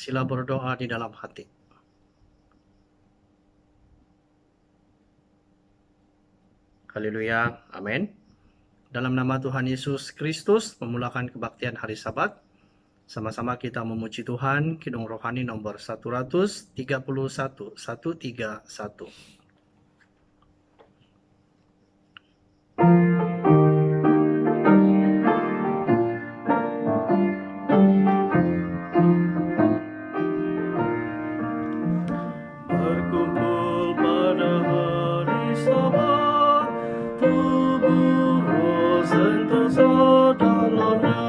Sila berdoa di dalam hati. Haleluya, amin. Dalam nama Tuhan Yesus Kristus, memulakan kebaktian hari Sabat, sama-sama kita memuji Tuhan, Kidung Rohani nomor 131, 131. Berkumpul pada hari Sabat, tubuh roh sentosa dalamnya,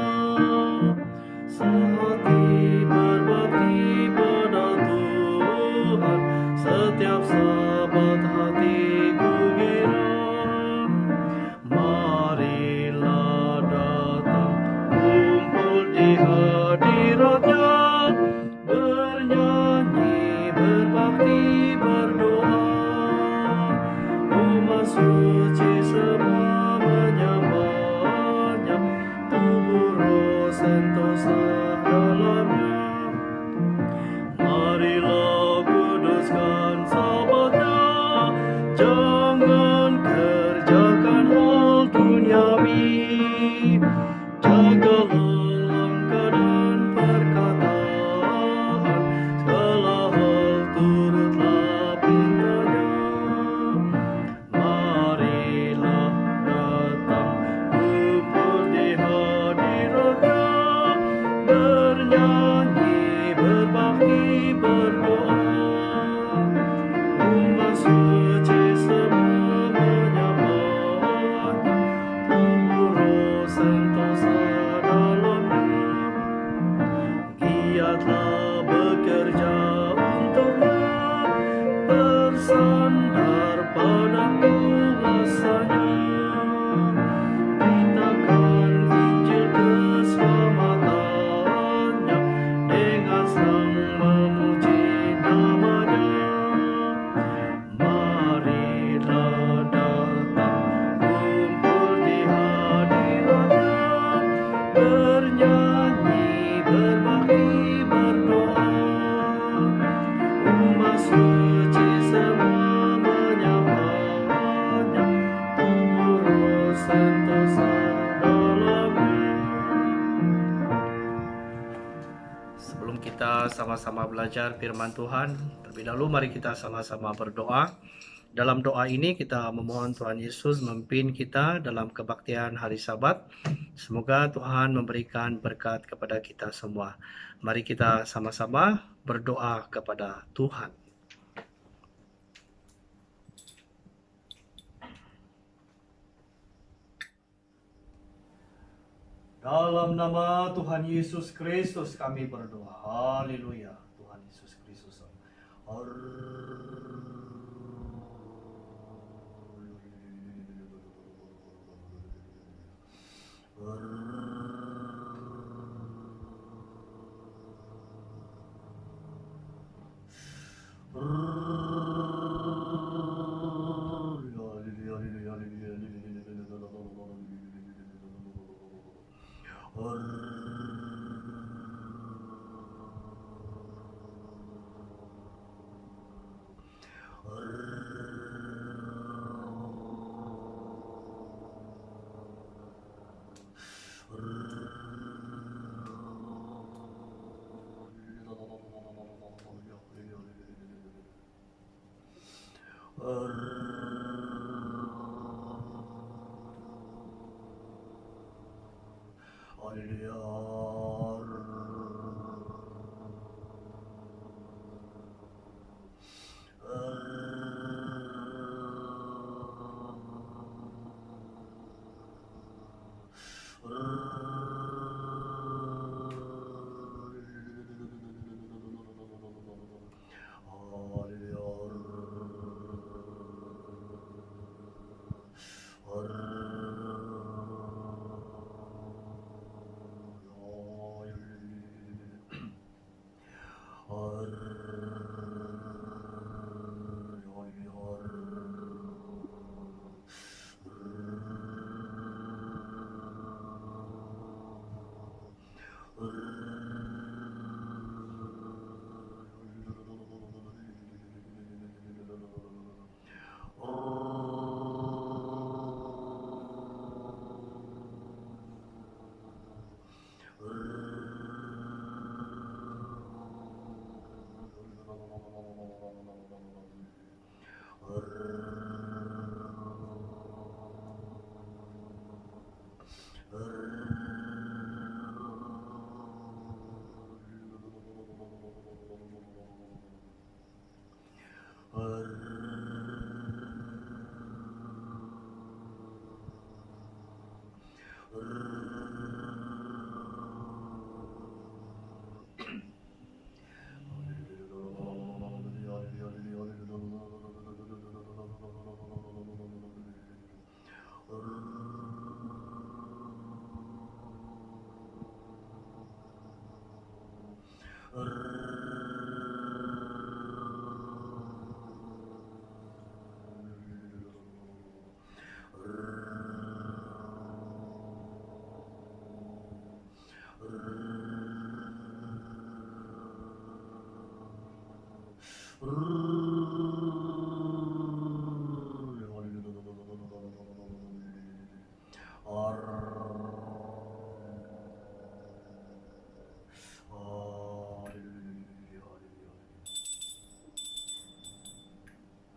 sehati berbakti pada Tuhan, setiap Sabat hatiku girang. Marilah datang kumpul di hadiratnya, bernyanyi, berbakti, berdoa. Umat suci semua menyembahnya, tubuh roh sentosa dalamnya. Marilah kuduskan Sabatnya, jangan kerjakan hal duniawi. Jagalah langkah dan perkataan, segala hal turutlah perintahnya. Marilah datang kumpul di hadiratnya, bernyanyi, berbakti, berdoa. Umat suci semua menyembahnya, tubuh roh sentosa dalamnya. Giatlah bekerja untuknya, bersandar pada kuasanya. Beritakan Injil keselamatannya, dengan senang memuji namanya. Marilah datang kumpul di hadiratnya, bernyanyi, berbakti, berdoa. Umat suci semua menyembahnya, tubuh roh sentosa dalamnya. Sebelum kita sama-sama belajar firman Tuhan, terlebih dahulu mari kita sama-sama berdoa. Dalam doa ini kita memohon Tuhan Yesus memimpin kita dalam kebaktian hari Sabat. Semoga Tuhan memberikan berkat kepada kita semua. Mari kita sama-sama berdoa kepada Tuhan. Dalam nama Tuhan Yesus Kristus kami berdoa. Haleluya. Tuhan Yesus Kristus.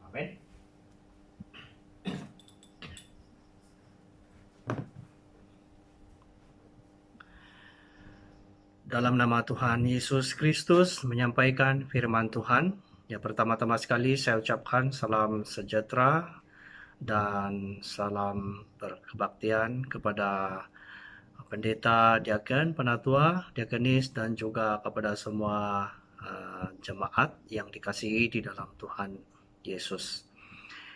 Amin. Dalam nama Tuhan Yesus Kristus menyampaikan firman Tuhan. Ya, pertama-tama sekali saya ucapkan salam sejahtera dan salam berkebaktian kepada pendeta, diaken, penatua, diakenis, dan juga kepada semua jemaat yang dikasihi di dalam Tuhan Yesus.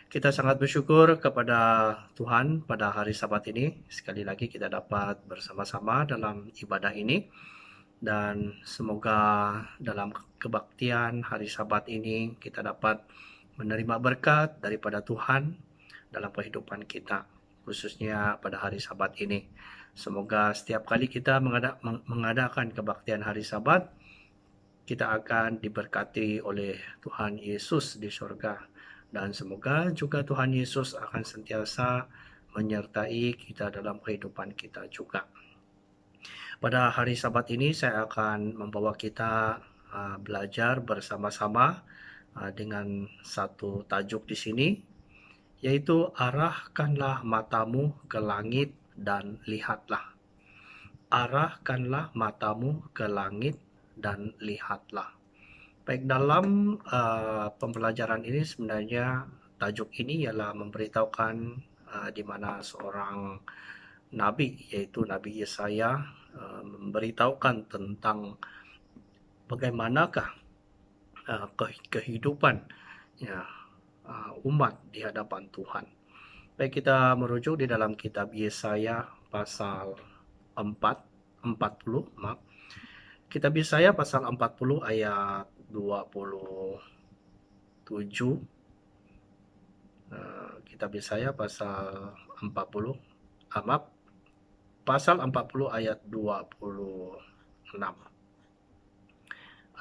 Kita sangat bersyukur kepada Tuhan pada hari Sabat ini. Sekali lagi kita dapat bersama-sama dalam ibadah ini. Dan semoga dalam kebaktian hari Sabat ini kita dapat menerima berkat daripada Tuhan dalam kehidupan kita, khususnya pada hari Sabat ini. Semoga setiap kali kita mengadakan kebaktian hari Sabat, kita akan diberkati oleh Tuhan Yesus di surga. Dan semoga juga Tuhan Yesus akan sentiasa menyertai kita dalam kehidupan kita juga. Pada hari Sabat ini saya akan membawa kita belajar bersama-sama dengan satu tajuk di sini, yaitu arahkanlah matamu ke langit dan lihatlah. Arahkanlah matamu ke langit dan lihatlah. Baik, dalam pembelajaran ini sebenarnya tajuk ini ialah memberitahukan di mana seorang nabi, yaitu Nabi Yesaya, memberitahukan tentang bagaimanakah kehidupan umat di hadapan Tuhan. Baik, kita merujuk di dalam kitab Yesaya pasal 40. Kitab Yesaya pasal 40 ayat 27. Kitab Yesaya pasal 40 pasal 40 ayat 26.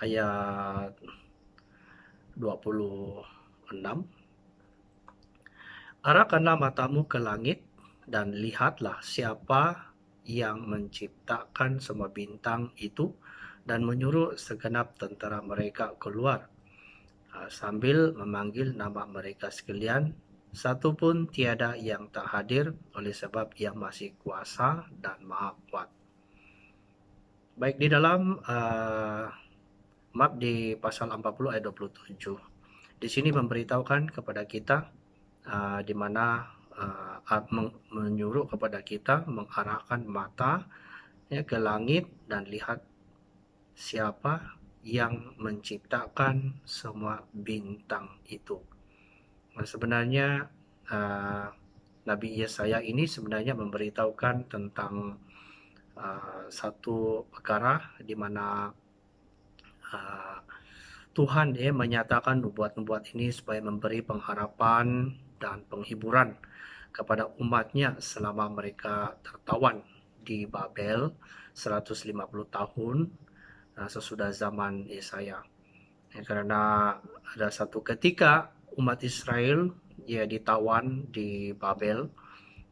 Ayat 26. Arahkanlah matamu ke langit dan lihatlah siapa yang menciptakan semua bintang itu dan menyuruh segenap tentara mereka keluar, sambil memanggil nama mereka sekalian. Satu pun tiada yang tak hadir, oleh sebab Ia masih kuasa dan maha kuat. Baik, di dalam di pasal 40 ayat 27, di sini memberitahukan kepada kita di mana menyuruh kepada kita mengarahkan mata ke langit dan lihat siapa yang menciptakan semua bintang itu. Sebenarnya Nabi Yesaya ini sebenarnya memberitahukan tentang satu perkara di mana Tuhan menyatakan nubuat-nubuat ini supaya memberi pengharapan dan penghiburan kepada umatnya selama mereka tertawan di Babel 150 tahun sesudah zaman Yesaya. Karena ada satu ketika umat Israel ditawan di Babel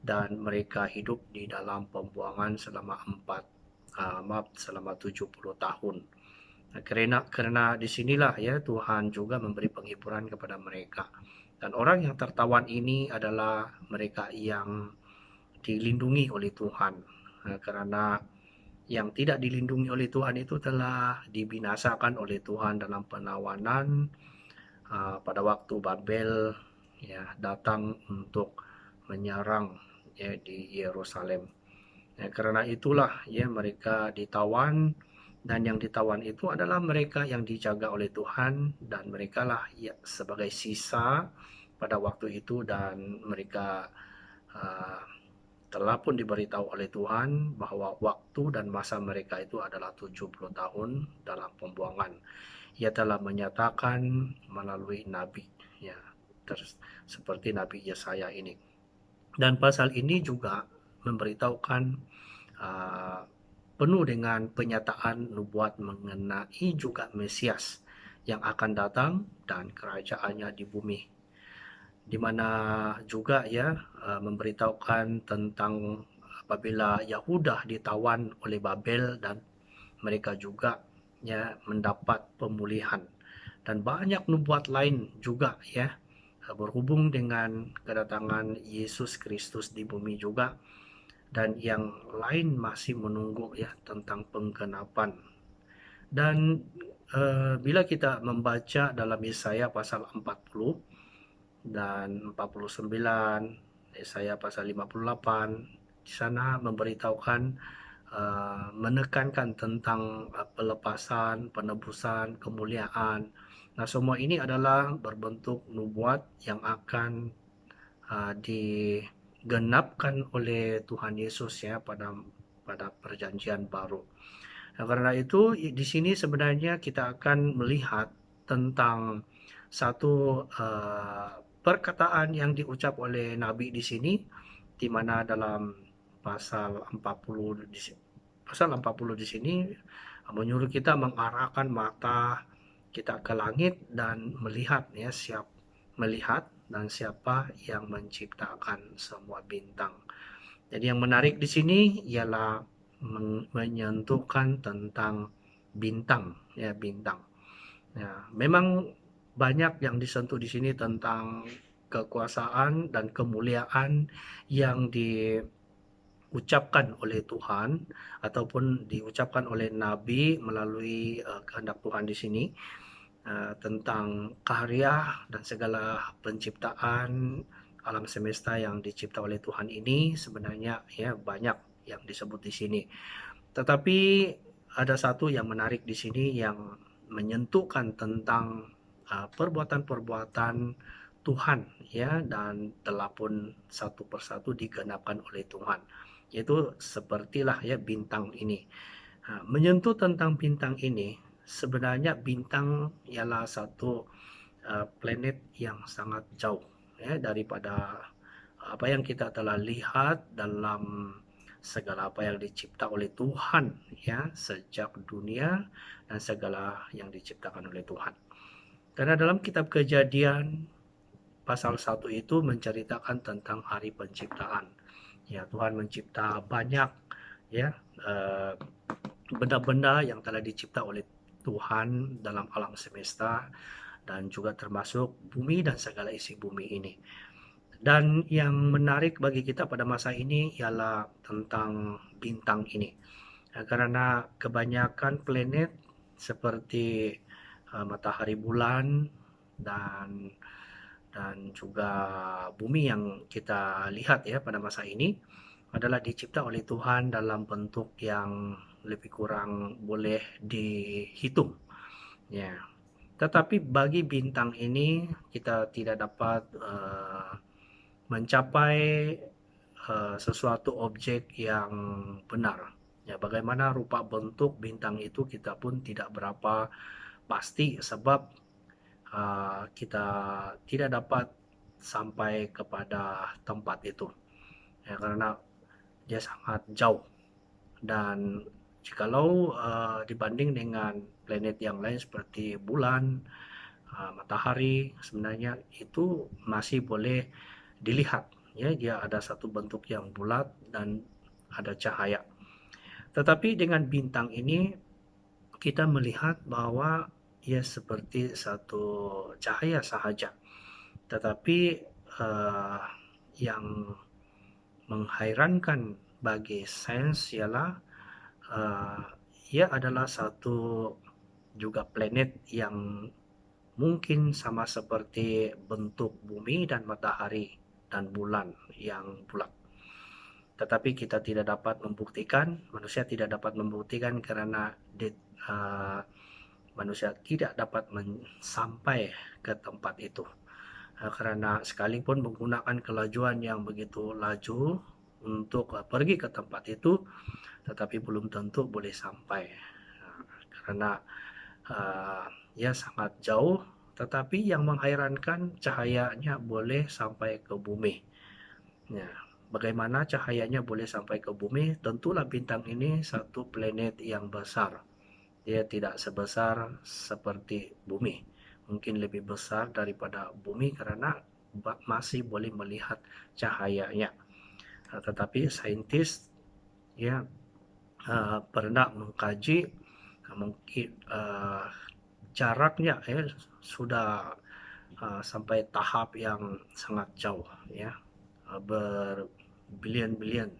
dan mereka hidup di dalam pembuangan selama 70 tahun. Karena disinilah ya Tuhan juga memberi penghiburan kepada mereka. Dan orang yang tertawan ini adalah mereka yang dilindungi oleh Tuhan. Karena yang tidak dilindungi oleh Tuhan itu telah dibinasakan oleh Tuhan dalam penawanan pada waktu Babel ya datang untuk menyerang ya di Yerusalem. Ya, karena itulah ya mereka ditawan, dan yang ditawan itu adalah mereka yang dijaga oleh Tuhan, dan mereka lah ya sebagai sisa pada waktu itu, dan mereka uh, telah pun diberitahu oleh Tuhan bahwa waktu dan masa mereka itu adalah 70 tahun dalam pembuangan. Ia telah menyatakan melalui nabi ya seperti Nabi Yesaya ini. Dan pasal ini juga memberitahukan uh, penuh dengan penyataan nubuat mengenai juga Mesias yang akan datang dan kerajaannya di bumi, di mana juga ya memberitahukan tentang apabila Yahuda ditawan oleh Babel dan mereka juga ya mendapat pemulihan, dan banyak nubuat lain juga ya berhubung dengan kedatangan Yesus Kristus di bumi juga, dan yang lain masih menunggu ya tentang penggenapan. Dan bila kita membaca dalam Yesaya pasal 40 dan 49, Yesaya pasal 58, di sana memberitahukan menekankan tentang pelepasan, penebusan, kemuliaan. Nah, semua ini adalah berbentuk nubuat yang akan digenapkan oleh Tuhan Yesus ya pada perjanjian baru. Nah, karena itu di sini sebenarnya kita akan melihat tentang satu perkataan yang diucap oleh Nabi di sini, di mana dalam pasal 40 di sini menyuruh kita mengarahkan mata kita ke langit dan melihat ya siapa yang menciptakan semua bintang. Jadi yang menarik di sini ialah menyentuhkan tentang bintang ya bintang. Ya, memang banyak yang disentuh di sini tentang kekuasaan dan kemuliaan yang diucapkan oleh Tuhan ataupun diucapkan oleh Nabi melalui kehendak Tuhan di sini, tentang karya dan segala penciptaan alam semesta yang dicipta oleh Tuhan ini sebenarnya ya banyak yang disebut di sini. Tetapi ada satu yang menarik di sini yang menyentuhkan tentang perbuatan-perbuatan Tuhan ya, dan telah pun satu persatu digenapkan oleh Tuhan. Yaitu sepertilah ya bintang ini. Menyentuh tentang bintang ini, sebenarnya bintang ialah satu planet yang sangat jauh ya daripada apa yang kita telah lihat dalam segala apa yang dicipta oleh Tuhan ya sejak dunia dan segala yang diciptakan oleh Tuhan. Karena dalam kitab Kejadian pasal 1 itu menceritakan tentang hari penciptaan. Ya, Tuhan mencipta banyak ya benda-benda yang telah dicipta oleh Tuhan dalam alam semesta, dan juga termasuk bumi dan segala isi bumi ini. Dan yang menarik bagi kita pada masa ini ialah tentang bintang ini. Karena kebanyakan planet seperti matahari, bulan, dan juga bumi yang kita lihat ya pada masa ini adalah dicipta oleh Tuhan dalam bentuk yang lebih kurang boleh dihitung. Ya. Tetapi bagi bintang ini kita tidak dapat mencapai sesuatu objek yang benar. Ya, bagaimana rupa bentuk bintang itu kita pun tidak berapa pasti, sebab kita tidak dapat sampai kepada tempat itu. Ya, karena dia sangat jauh, dan jikalau dibanding dengan planet yang lain seperti bulan, matahari, sebenarnya itu masih boleh dilihat ya, dia ada satu bentuk yang bulat dan ada cahaya. Tetapi dengan bintang ini kita melihat bahwa ia seperti satu cahaya sahaja. Tetapi yang menghairankan bagi sains ialah ia adalah satu juga planet yang mungkin sama seperti bentuk bumi dan matahari dan bulan yang bulat. Tetapi kita tidak dapat membuktikan, manusia tidak dapat membuktikan karena manusia tidak dapat sampai ke tempat itu. Karena sekalipun menggunakan kelajuan yang begitu laju untuk pergi ke tempat itu, tetapi belum tentu boleh sampai. Karena ia sangat jauh, tetapi yang menghairankan cahayanya boleh sampai ke bumi. Ya, bagaimana cahayanya boleh sampai ke bumi? Tentulah bintang ini satu planet yang besar. Dia tidak sebesar seperti bumi. Mungkin lebih besar daripada bumi karena masih boleh melihat cahayanya. Tetapi saintis ya pernah mengkaji mungkin jaraknya ya sudah sampai tahap yang sangat jauh ya, berbilion-bilion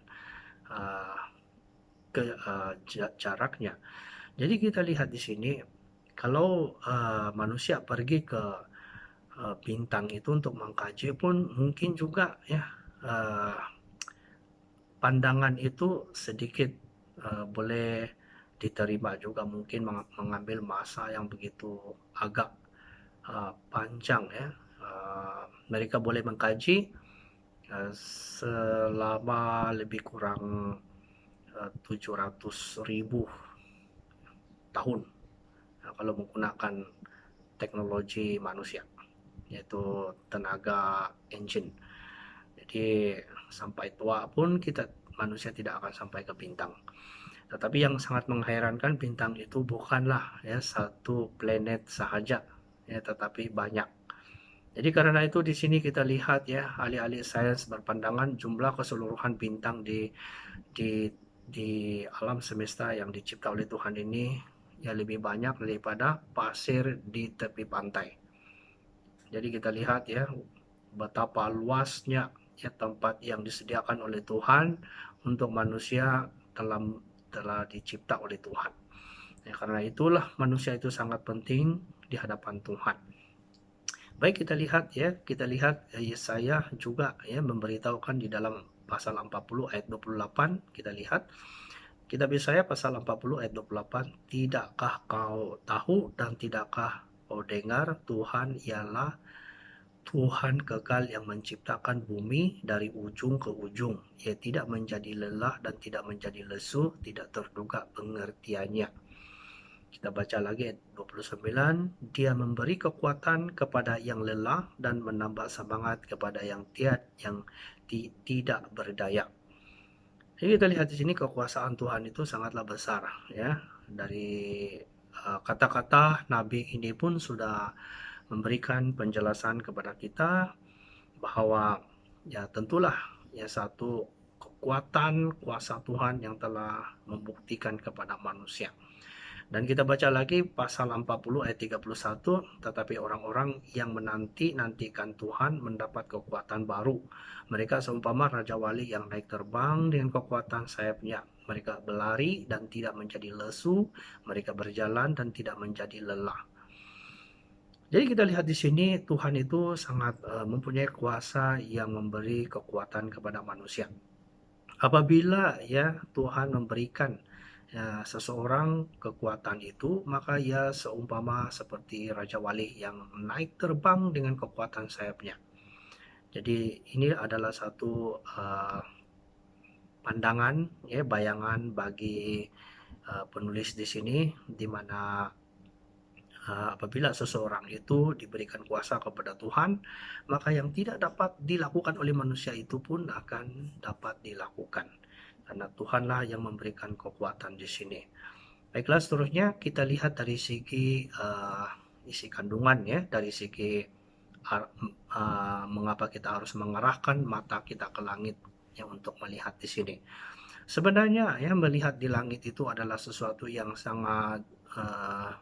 jaraknya. Jadi kita lihat di sini kalau manusia pergi ke bintang itu untuk mengkaji pun mungkin juga ya pandangan itu sedikit boleh diterima juga, mungkin mengambil masa yang begitu agak panjang ya. Mereka boleh mengkaji selama lebih kurang 700.000 tahun kalau menggunakan teknologi manusia, yaitu tenaga engine. Jadi sampai tua pun manusia tidak akan sampai ke bintang. Tetapi yang sangat menghairankan, bintang itu bukanlah ya satu planet sahaja ya, tetapi banyak. Jadi karena itu di sini kita lihat ya, ahli-ahli sains berpandangan jumlah keseluruhan bintang di alam semesta yang dicipta oleh Tuhan ini ya lebih banyak daripada pasir di tepi pantai. Jadi kita lihat ya betapa luasnya ya tempat yang disediakan oleh Tuhan untuk manusia telah dicipta oleh Tuhan. Ya, karena itulah manusia itu sangat penting di hadapan Tuhan. Baik, kita lihat Yesaya juga ya memberitahukan di dalam pasal 40 ayat 28, kita lihat kitab Yesaya pasal 40 ayat 28, tidakkah kau tahu dan tidakkah kau dengar, Tuhan ialah Tuhan kekal yang menciptakan bumi dari ujung ke ujung. Ia tidak menjadi lelah dan tidak menjadi lesu, tidak terduga pengertiannya. Kita baca lagi ayat 29, dia memberi kekuatan kepada yang lelah dan menambah semangat kepada yang tidak berdaya. Jadi kita lihat di sini kekuasaan Tuhan itu sangatlah besar ya. Dari kata-kata nabi ini pun sudah memberikan penjelasan kepada kita bahwa ya tentulah ya satu kekuatan kuasa Tuhan yang telah membuktikan kepada manusia. Dan kita baca lagi pasal 40 ayat 31, tetapi orang-orang yang menanti-nantikan Tuhan mendapat kekuatan baru. Mereka seumpama Raja Wali yang naik terbang dengan kekuatan sayapnya. Mereka berlari dan tidak menjadi lesu, mereka berjalan dan tidak menjadi lelah. Jadi kita lihat di sini Tuhan itu sangat mempunyai kuasa yang memberi kekuatan kepada manusia. Apabila ya Tuhan memberikan ya, seseorang kekuatan itu, maka ia seumpama seperti Raja Wali yang naik terbang dengan kekuatan sayapnya. Jadi ini adalah satu pandangan ya, bayangan bagi penulis di sini, di mana apabila seseorang itu diberikan kuasa kepada Tuhan, maka yang tidak dapat dilakukan oleh manusia itu pun akan dapat dilakukan. Karena Tuhanlah yang memberikan kekuatan di sini. Baiklah, seterusnya kita lihat dari segi isi kandungan ya, dari segi mengapa kita harus mengarahkan mata kita ke langit ya untuk melihat di sini. Sebenarnya ya melihat di langit itu adalah sesuatu yang sangat uh,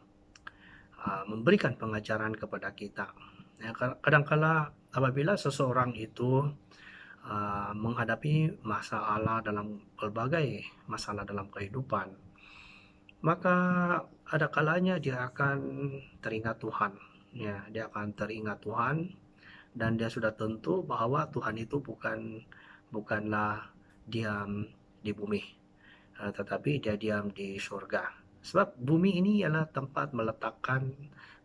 memberikan pengajaran kepada kita. Ya, kadangkala apabila seseorang itu menghadapi masalah dalam berbagai masalah dalam kehidupan, maka ada kalanya dia akan teringat Tuhan. Ya, dia akan teringat Tuhan dan dia sudah tentu bahwa Tuhan itu bukanlah diam di bumi, tetapi dia diam di surga. Sebab bumi ini ialah tempat meletakkan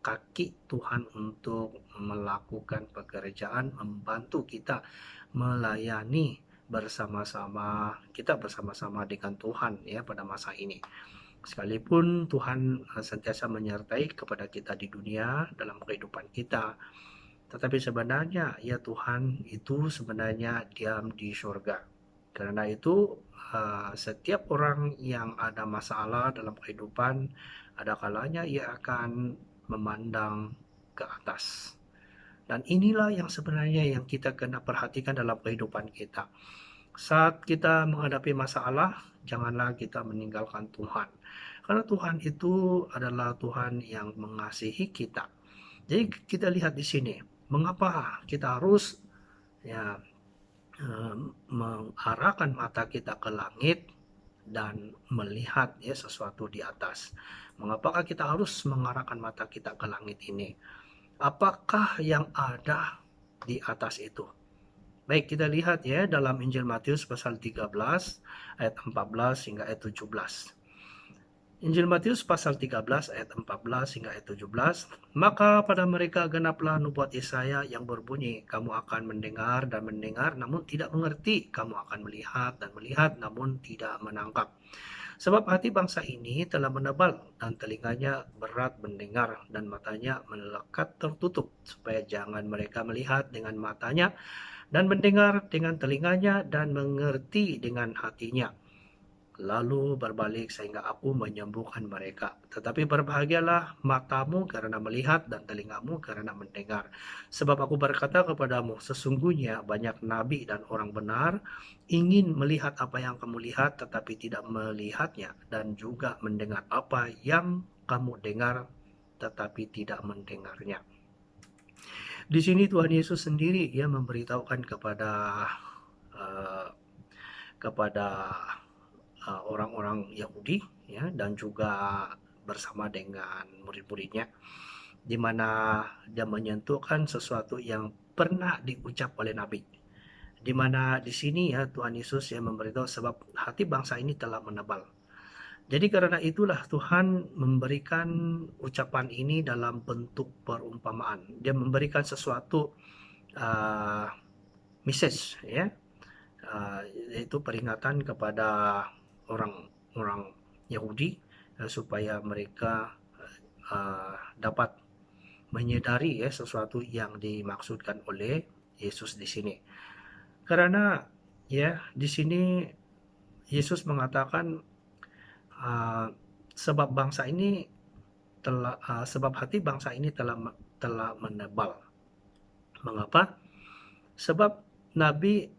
kaki Tuhan untuk melakukan pekerjaan, membantu kita melayani bersama-sama, kita bersama-sama dengan Tuhan ya pada masa ini. Sekalipun Tuhan sentiasa menyertai kepada kita di dunia dalam kehidupan kita, tetapi sebenarnya ya Tuhan itu sebenarnya diam di surga. Karena itu setiap orang yang ada masalah dalam kehidupan, ada kalanya ia akan memandang ke atas. Dan inilah yang sebenarnya yang kita kena perhatikan dalam kehidupan kita. Saat kita menghadapi masalah, janganlah kita meninggalkan Tuhan. Karena Tuhan itu adalah Tuhan yang mengasihi kita. Jadi kita lihat di sini, mengapa kita harus ya mengarahkan mata kita ke langit dan melihat ya sesuatu di atas. Mengapakah kita harus mengarahkan mata kita ke langit ini? Apakah yang ada di atas itu? Baik, kita lihat ya dalam Injil Matius pasal 13 ayat 14 hingga ayat 17. Injil Matius pasal 13 ayat 14 hingga ayat 17. Maka pada mereka genaplah nubuat Yesaya yang berbunyi, kamu akan mendengar dan mendengar namun tidak mengerti, kamu akan melihat dan melihat namun tidak menangkap. Sebab hati bangsa ini telah menebal dan telinganya berat mendengar dan matanya melekat tertutup, supaya jangan mereka melihat dengan matanya dan mendengar dengan telinganya dan mengerti dengan hatinya, lalu berbalik sehingga aku menyembuhkan mereka. Tetapi berbahagialah matamu karena melihat dan telingamu karena mendengar. Sebab aku berkata kepadamu, sesungguhnya banyak nabi dan orang benar ingin melihat apa yang kamu lihat tetapi tidak melihatnya, dan juga mendengar apa yang kamu dengar tetapi tidak mendengarnya. Di sini Tuhan Yesus sendiri ya memberitahukan kepada orang-orang Yahudi ya dan juga bersama dengan murid-muridnya, di mana dia menyentuhkan sesuatu yang pernah diucap oleh Nabi, di mana di sini ya Tuhan Yesus ya memberitahu sebab hati bangsa ini telah menebal. Jadi karena itulah Tuhan memberikan ucapan ini dalam bentuk perumpamaan. Dia memberikan sesuatu message ya, yaitu peringatan kepada orang-orang Yahudi supaya mereka dapat menyadari ya sesuatu yang dimaksudkan oleh Yesus di sini. Karena ya di sini Yesus mengatakan sebab hati bangsa ini telah menebal. Mengapa? Sebab Nabi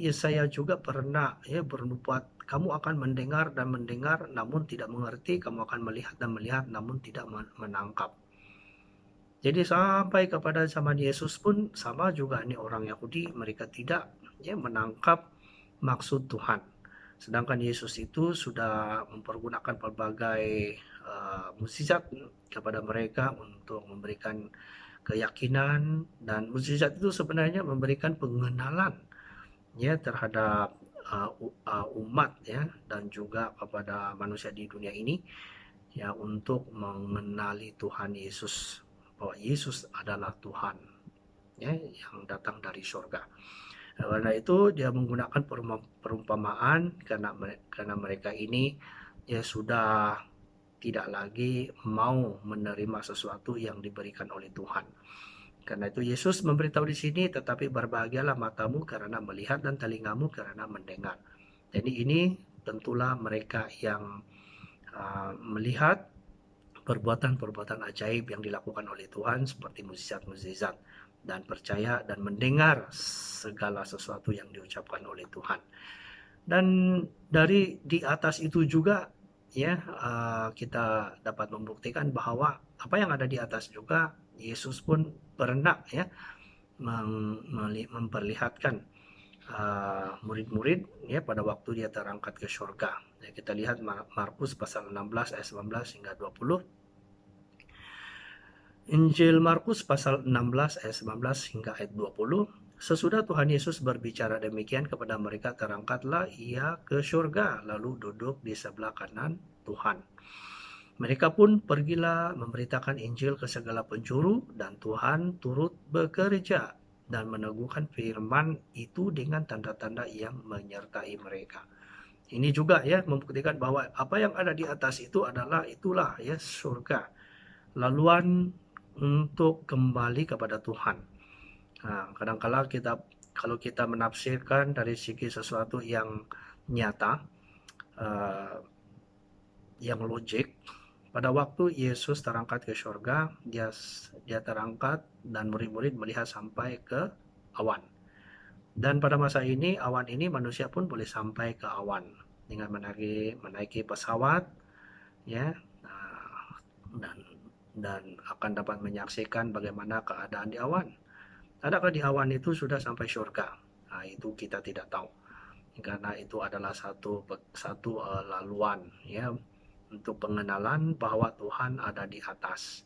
Yesaya juga pernah ya bernubuat, kamu akan mendengar dan mendengar namun tidak mengerti, kamu akan melihat dan melihat namun tidak menangkap. Jadi sampai kepada zaman Yesus pun sama juga ini orang Yahudi, mereka tidak ya menangkap maksud Tuhan. Sedangkan Yesus itu sudah mempergunakan berbagai mukjizat kepada mereka untuk memberikan keyakinan, dan mukjizat itu sebenarnya memberikan pengenalan ya terhadap umat ya dan juga kepada manusia di dunia ini ya untuk mengenali Tuhan Yesus, bahwa Yesus adalah Tuhan ya yang datang dari surga. Karena itu dia menggunakan perumpamaan karena mereka ini ya sudah tidak lagi mau menerima sesuatu yang diberikan oleh Tuhan. Karena itu Yesus memberitahu di sini, tetapi berbahagialah matamu karena melihat dan telingamu karena mendengar. Jadi ini tentulah mereka yang melihat perbuatan-perbuatan ajaib yang dilakukan oleh Tuhan seperti mukjizat-mukjizat, dan percaya dan mendengar segala sesuatu yang diucapkan oleh Tuhan. Dan di atas itu juga ya kita dapat membuktikan bahwa apa yang ada di atas juga Yesus pun pernah ya memperlihatkan murid-murid ya pada waktu dia terangkat ke surga. Ya, kita lihat Markus pasal 16 ayat 19 hingga 20. Injil Markus pasal 16 ayat 19 hingga ayat 20. Sesudah Tuhan Yesus berbicara demikian kepada mereka, terangkatlah ia ke surga, lalu duduk di sebelah kanan Tuhan. Mereka pun pergilah memberitakan Injil ke segala penjuru, dan Tuhan turut bekerja dan meneguhkan firman itu dengan tanda-tanda yang menyertai mereka. Ini juga ya membuktikan bahwa apa yang ada di atas itu itulah ya surga. Laluan untuk kembali kepada Tuhan. Nah, kadang-kala kalau kita menafsirkan dari segi sesuatu yang nyata, yang logik, pada waktu Yesus terangkat ke surga, dia terangkat dan murid-murid melihat sampai ke awan. Dan pada masa ini, awan ini manusia pun boleh sampai ke awan dengan menaiki pesawat, ya, dan akan dapat menyaksikan bagaimana keadaan di awan. Adakah di awan itu sudah sampai surga? Nah, itu kita tidak tahu, karena itu adalah satu laluan, ya, untuk pengenalan bahwa Tuhan ada di atas.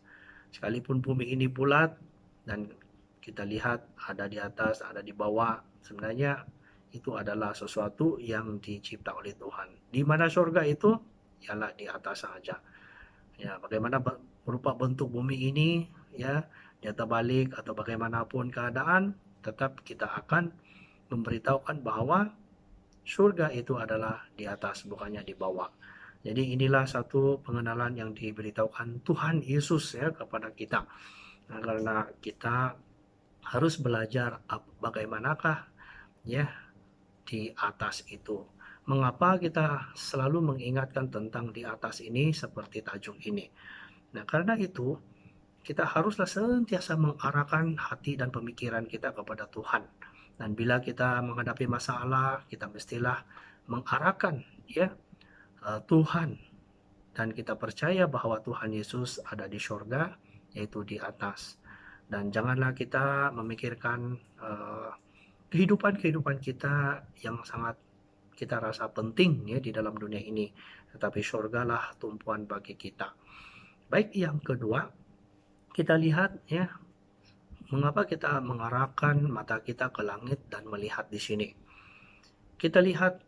Sekalipun bumi ini bulat dan kita lihat ada di atas, ada di bawah, sebenarnya itu adalah sesuatu yang dicipta oleh Tuhan. Di mana surga itu? Ialah di atas saja. Ya, bagaimana berupa bentuk bumi ini, ya, dia terbalik atau bagaimanapun keadaan, tetap kita akan memberitahukan bahwa surga itu adalah di atas, bukannya di bawah. Jadi inilah satu pengenalan yang diberitahukan Tuhan Yesus ya kepada kita. Nah, karena kita harus belajar bagaimanakah ya di atas itu. Mengapa kita selalu mengingatkan tentang di atas ini seperti tajuk ini? Nah, karena itu kita haruslah sentiasa mengarahkan hati dan pemikiran kita kepada Tuhan. Dan bila kita menghadapi masalah, kita mestilah mengarahkan ya Tuhan, dan kita percaya bahwa Tuhan Yesus ada di surga, yaitu di atas. Dan janganlah kita memikirkan kehidupan kita yang sangat kita rasa penting ya di dalam dunia ini, tetapi surgalah tumpuan bagi kita. Baik, yang kedua, kita lihat ya mengapa kita mengarahkan mata kita ke langit dan melihat di sini. Kita lihat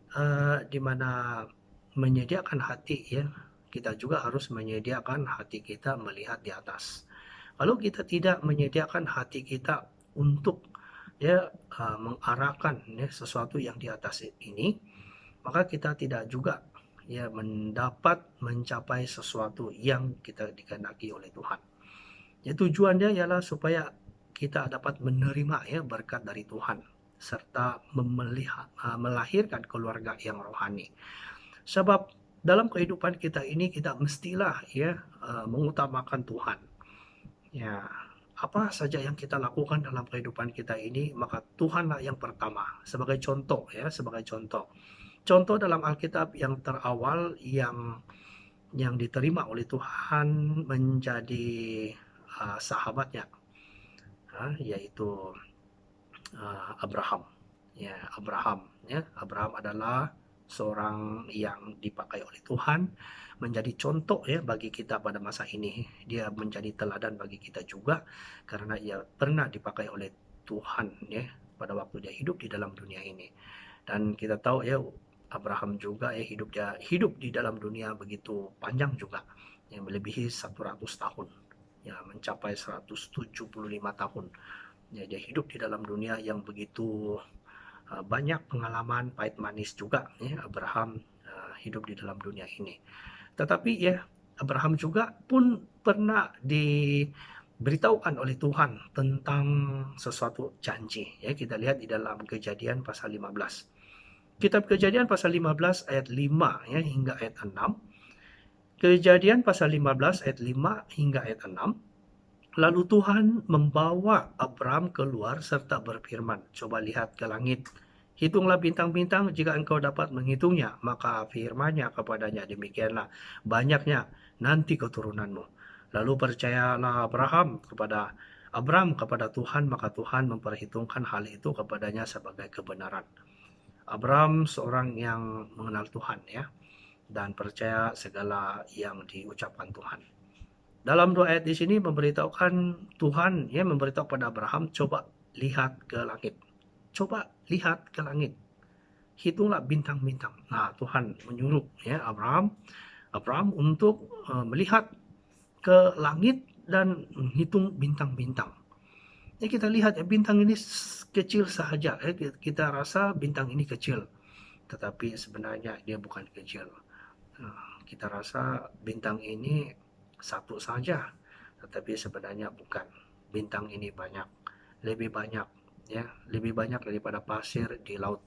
di mana menyediakan hati ya, kita juga harus menyediakan hati kita melihat di atas. Kalau kita tidak menyediakan hati kita untuk ya mengarahkan ya sesuatu yang di atas ini, maka kita tidak juga ya mencapai sesuatu yang kita dikehendaki oleh Tuhan. Ya, tujuannya ialah supaya kita dapat menerima ya berkat dari Tuhan serta melahirkan keluarga yang rohani. Sebab dalam kehidupan kita ini kita mestilah ya mengutamakan Tuhan. Ya, apa saja yang kita lakukan dalam kehidupan kita ini, maka Tuhanlah yang pertama. Sebagai contoh ya, sebagai contoh. Contoh dalam Alkitab yang terawal yang diterima oleh Tuhan menjadi sahabatnya, yaitu Abraham. Ya, Abraham adalah seorang yang dipakai oleh Tuhan menjadi contoh ya bagi kita pada masa ini. Dia menjadi teladan bagi kita juga karena ia pernah dipakai oleh Tuhan ya pada waktu dia hidup di dalam dunia ini. Dan kita tahu ya Abraham juga ya hidup di dalam dunia begitu panjang juga, yang melebihi 100 tahun. Ya, mencapai 175 tahun. Ya, dia hidup di dalam dunia yang begitu banyak pengalaman pahit manis juga ya Abraham hidup di dalam dunia ini. Tetapi ya Abraham juga pun pernah diberitahukan oleh Tuhan tentang sesuatu janji ya. Kita lihat di dalam Kejadian pasal 15. Kitab Kejadian pasal 15 ayat 5 ya hingga ayat 6. Kejadian pasal 15 ayat 5 hingga ayat 6. Lalu Tuhan membawa Abraham keluar serta berfirman, coba lihat ke langit Hitunglah bintang-bintang, jika engkau dapat menghitungnya, maka firman-Nya kepadanya, demikianlah banyaknya nanti keturunanmu. Lalu percayalah Abram kepada Tuhan, maka Tuhan memperhitungkan hal itu kepadanya sebagai kebenaran. Abram seorang yang mengenal Tuhan, ya, dan percaya segala yang diucapkan Tuhan. Dalam dua ayat di sini memberitahukan Tuhan, ya, memberitahu kepada Abraham, coba lihat ke langit. Coba lihat ke langit. Hitunglah bintang-bintang. Nah, Tuhan menyuruh, ya, Abraham untuk melihat ke langit dan menghitung bintang-bintang. Ya, kita lihat, ya, bintang ini kecil sahaja. Kita rasa bintang ini kecil, tetapi sebenarnya dia bukan kecil. Kita rasa bintang ini satu saja, tetapi sebenarnya bukan. Bintang ini banyak, lebih banyak, ya, lebih banyak daripada pasir di laut.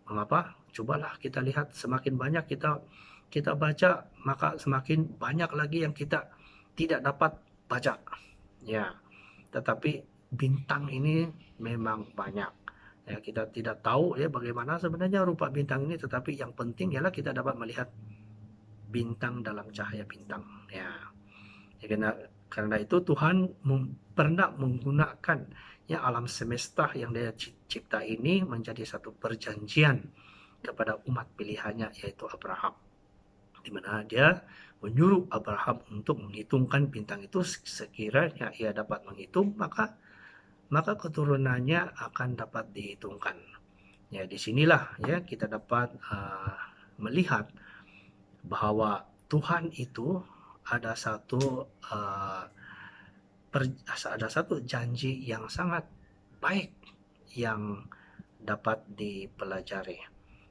Mengapa? Cobalah kita lihat, semakin banyak kita baca, maka semakin banyak lagi yang kita tidak dapat baca. Ya, tetapi bintang ini memang banyak. Ya, kita tidak tahu, ya, bagaimana sebenarnya rupa bintang ini, tetapi yang penting ialah kita dapat melihat bintang dalam cahaya bintang. Ya, karena itu Tuhan pernah menggunakan, ya, alam semesta yang Dia cipta ini menjadi satu perjanjian kepada umat pilihannya, yaitu Abraham, di mana Dia menyuruh Abraham untuk menghitungkan bintang itu. Sekiranya ia dapat menghitung, maka keturunannya akan dapat dihitungkan. Ya, disinilah, ya, kita dapat melihat bahwa Tuhan itu ada satu janji yang sangat baik yang dapat dipelajari.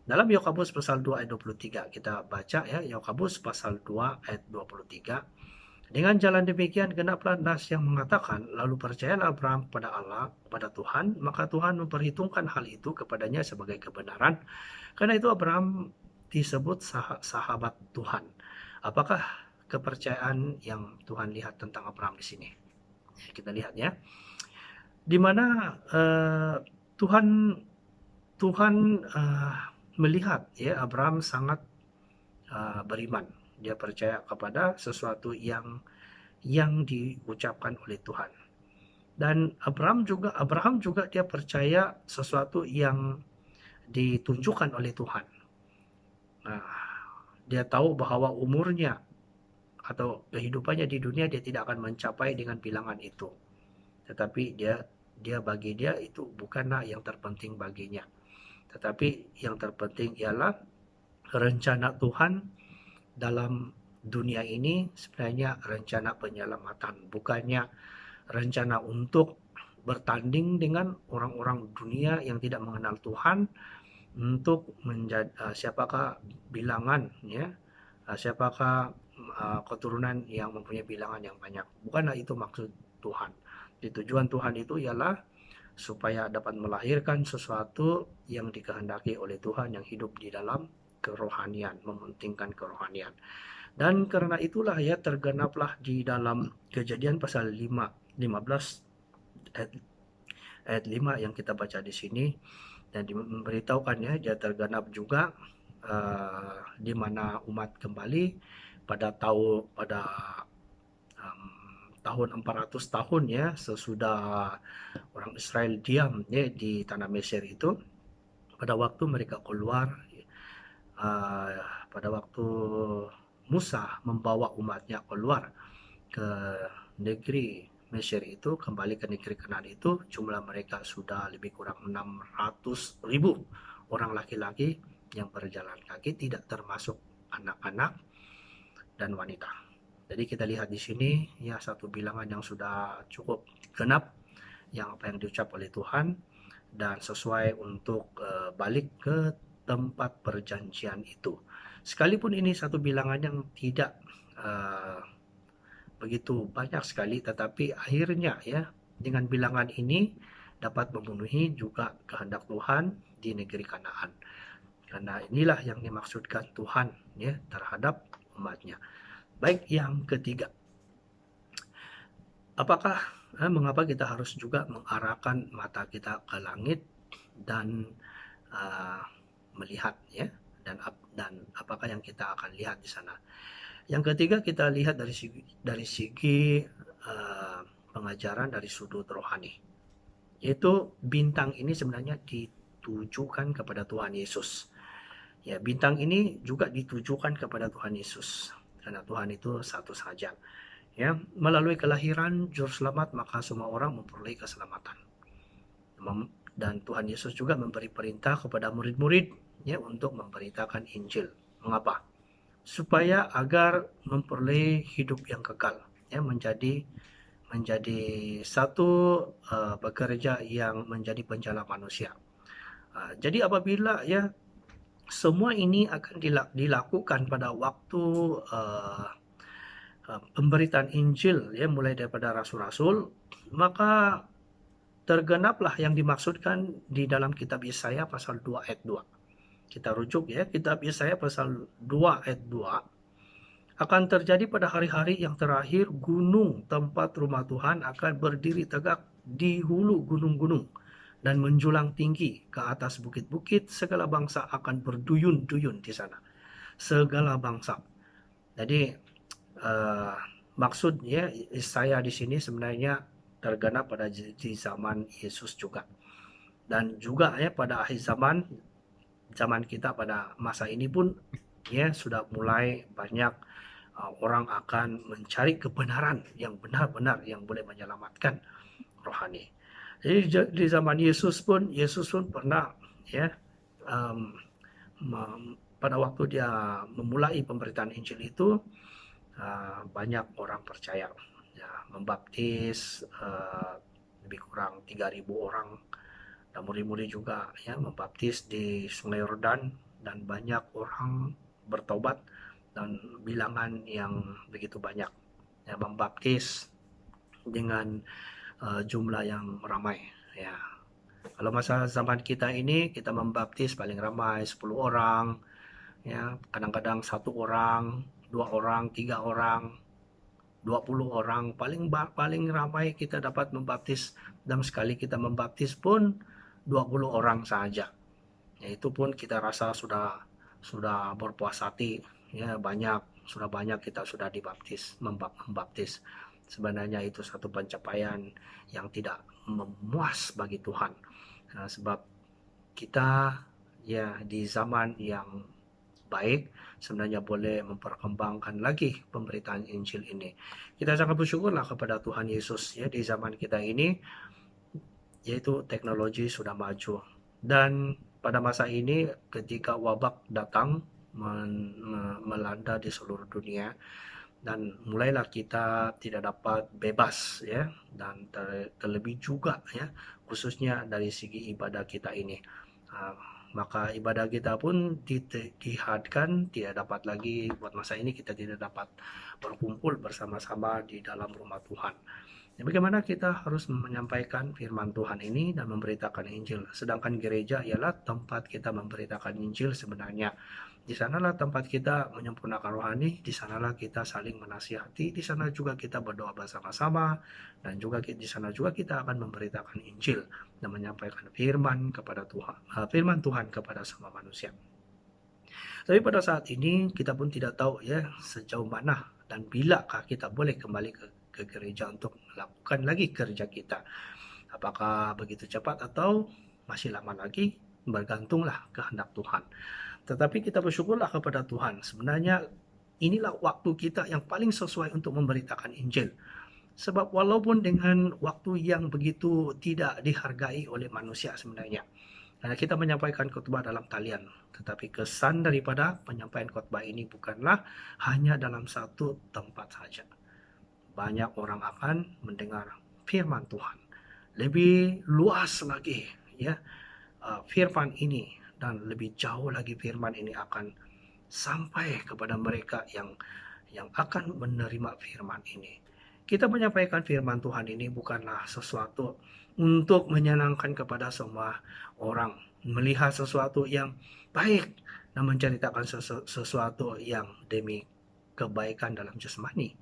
Dalam Yakobus pasal 2 ayat 23 kita baca, ya, Yakobus pasal 2 ayat 23. Dengan jalan demikian genaplah nas yang mengatakan, lalu percayalah Abraham kepada Allah, kepada Tuhan, maka Tuhan memperhitungkan hal itu kepadanya sebagai kebenaran. Karena itu Abraham disebut sahabat Tuhan. Apakah kepercayaan yang Tuhan lihat tentang Abraham di sini? Kita lihat, ya, di mana Tuhan melihat, ya, Abraham sangat beriman. Dia percaya kepada sesuatu yang diucapkan oleh Tuhan. Dan Abraham juga dia percaya sesuatu yang ditunjukkan oleh Tuhan. Nah, dia tahu bahwa umurnya atau kehidupannya di dunia dia tidak akan mencapai dengan bilangan itu. Tetapi bagi dia itu bukanlah yang terpenting baginya. Tetapi yang terpenting ialah rencana Tuhan dalam dunia ini sebenarnya rencana penyelamatan, bukannya rencana untuk bertanding dengan orang-orang dunia yang tidak mengenal Tuhan untuk siapakah bilangan, ya, siapakah keturunan yang mempunyai bilangan yang banyak. Bukanlah itu maksud Tuhan. Tujuan Tuhan itu ialah supaya dapat melahirkan sesuatu yang dikehendaki oleh Tuhan yang hidup di dalam kerohanian, mementingkan kerohanian. Dan karena itulah, ya, tergenaplah di dalam Kejadian pasal 15 ayat 5 yang kita baca di sini, dan diberitahukan, ya, dia tergenap juga di mana umat kembali pada tahun 400 tahun, ya, sesudah orang Israel diam, ya, di tanah Mesir itu. Pada waktu mereka keluar, pada waktu Musa membawa umatnya keluar ke negeri Mesir itu, kembali ke negeri Kanaan itu, jumlah mereka sudah lebih kurang 600.000 orang laki-laki yang berjalan kaki, tidak termasuk anak-anak dan wanita. Jadi kita lihat di sini, ya, satu bilangan yang sudah cukup genap, yang apa yang diucap oleh Tuhan, dan sesuai untuk balik ke tempat perjanjian itu. Sekalipun ini satu bilangan yang tidak begitu banyak sekali, tetapi akhirnya, ya, dengan bilangan ini dapat memenuhi juga kehendak Tuhan di negeri Kanaan. Karena inilah yang dimaksudkan Tuhan, ya, terhadap umatnya. Baik, yang ketiga, mengapa kita harus juga mengarahkan mata kita ke langit dan uh, melihat ya, dan apakah yang kita akan lihat di sana. Yang ketiga, kita lihat dari segi pengajaran dari sudut rohani, yaitu bintang ini sebenarnya ditujukan kepada Tuhan Yesus. Ya, bintang ini juga ditujukan kepada Tuhan Yesus, karena Tuhan itu satu saja. Ya, melalui kelahiran juru selamat maka semua orang memperoleh keselamatan. Dan Tuhan Yesus juga memberi perintah kepada murid-murid ya untuk memberitakan Injil. Mengapa? Supaya agar memperoleh hidup yang kekal, ya, menjadi satu pekerja yang menjadi penjala manusia. Jadi apabila ya semua ini akan dilakukan pada waktu pemberitaan Injil ya, mulai daripada rasul-rasul, maka tergenaplah yang dimaksudkan di dalam kitab Yesaya pasal 2 ayat 2. Kita rujuk ya, kitab Yesaya pasal 2 ayat 2. Akan terjadi pada hari-hari yang terakhir, gunung tempat rumah Tuhan akan berdiri tegak di hulu gunung-gunung dan menjulang tinggi ke atas bukit-bukit. Segala bangsa akan berduyun-duyun di sana. Segala bangsa. Jadi maksudnya Yesaya di sini sebenarnya tergenap pada di zaman Yesus juga. Dan juga ya pada akhir zaman kita pada masa ini pun ya sudah mulai banyak orang akan mencari kebenaran yang benar-benar yang boleh menyelamatkan rohani. Jadi di zaman Yesus pun pernah ya pada waktu dia memulai pemberitaan Injil itu banyak orang percaya ya, membaptis lebih kurang 3.000 orang, dan murid-murid juga ya membaptis di Sungai Yordan, dan banyak orang bertobat dan bilangan yang begitu banyak ya, membaptis dengan jumlah yang ramai ya. Kalau masa zaman kita ini kita membaptis paling ramai 10 orang ya, kadang-kadang 1 orang, 2 orang, 3 orang, 20 orang, paling ramai kita dapat membaptis, dan sekali kita membaptis pun 20 orang saja. Ya, itu pun kita rasa sudah berpuas hati ya, sudah banyak kita sudah dibaptis, membaptis. Sebenarnya itu satu pencapaian yang tidak memuas bagi Tuhan. Nah, sebab kita ya di zaman yang baik sebenarnya boleh memperkembangkan lagi pemberitaan Injil ini. Kita sangat bersyukurlah kepada Tuhan Yesus ya, di zaman kita ini yaitu teknologi sudah maju, dan pada masa ini ketika wabak datang melanda di seluruh dunia, dan mulailah kita tidak dapat bebas ya, dan terlebih juga ya khususnya dari segi ibadah kita ini, maka ibadah kita pun dihadkan, tidak dapat lagi, buat masa ini kita tidak dapat berkumpul bersama-sama di dalam rumah Tuhan. Ya, bagaimana kita harus menyampaikan firman Tuhan ini dan memberitakan Injil. Sedangkan gereja ialah tempat kita memberitakan Injil sebenarnya. Di sanalah tempat kita menyempurnakan rohani, di sanalah kita saling menasihati, di sana juga kita berdoa bersama-sama, dan juga di sana juga kita akan memberitakan Injil dan menyampaikan firman Tuhan kepada semua manusia. Tapi pada saat ini kita pun tidak tahu ya sejauh mana dan bilakah kita boleh kembali ke gereja untuk melakukan lagi kerja kita. Apakah begitu cepat atau masih lama lagi, bergantunglah kehendak Tuhan. Tetapi kita bersyukurlah kepada Tuhan. Sebenarnya inilah waktu kita yang paling sesuai untuk memberitakan Injil. Sebab walaupun dengan waktu yang begitu tidak dihargai oleh manusia sebenarnya, karena kita menyampaikan khotbah dalam talian, tetapi kesan daripada penyampaian khotbah ini bukanlah hanya dalam satu tempat saja. Banyak orang akan mendengar firman Tuhan. Lebih luas lagi ya firman ini, dan lebih jauh lagi firman ini akan sampai kepada mereka yang akan menerima firman ini. Kita menyampaikan firman Tuhan ini bukanlah sesuatu untuk menyenangkan kepada semua orang, melihat sesuatu yang baik dan menceritakan sesuatu yang demi kebaikan dalam jasmani.